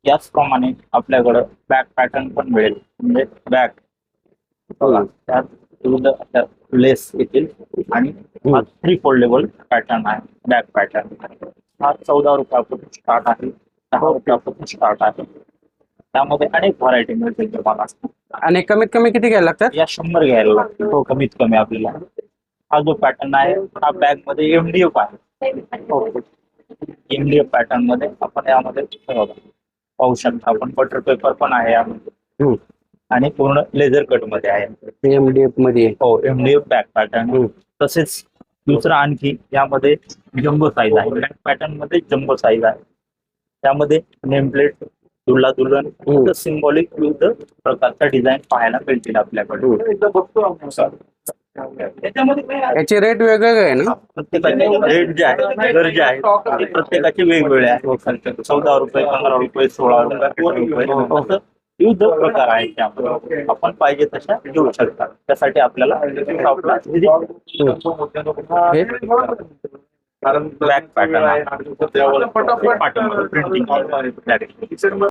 याचप्रमाणे आपल्याकडं back pattern पण मिळेल. म्हणजे बॅक बघा, त्यात विविध लेस येतील आणि हा 3 फोल्डेबल पॅटर्न आहे. बॅक पॅटर्न हा 14 रुपयापासून स्टार्ट आहे, 10 रुपयापासून स्टार्ट आहे. त्यामध्ये अनेक व्हरायटी मिळतील तुम्हाला. आणि कमीत कमी किती घ्यायला लागतात? या 100 घ्यायला लागतील कमीत कमी आपल्याला. हा जो पॅटर्न आहे हा बॅग मध्ये एमडीएफ आहे. एमडीएफ पॅटर्न मध्ये आपण यामध्ये पाहू शकता. आपण बटर पेपर पण आहे यामध्ये आणि पूर्ण लेझर कट मध्ये आहे. एमडीएफ मध्ये. हो, एमडीएफ बॅग पॅटर्न. तसेच दुसरं आणखी यामध्ये जम्बो साईज आहे. बॅग पॅटर्न मध्ये जम्बो साईज आहे. त्यामध्ये नेम प्लेट, दुल्हा दुल्हन, सिंबॉलिक विविध प्रकारच्या डिझाईन पाहायला मिळतील आपल्याकडे. याचे रेट वेगवेगळे आहे ना? प्रत्येकाचे रेट जे आहे, दर जे आहे ते प्रत्येकाचे वेगवेगळे आहेत. 14 रुपये, 15 रुपये, 16 रुपये, 18 रुपये असं विविध प्रकार आहेत. त्यामध्ये आपण पाहिजे तशा घेऊ शकता. त्यासाठी आपल्याला शॉपला बॅक पॅटर्न आहे. प्रिंटिंग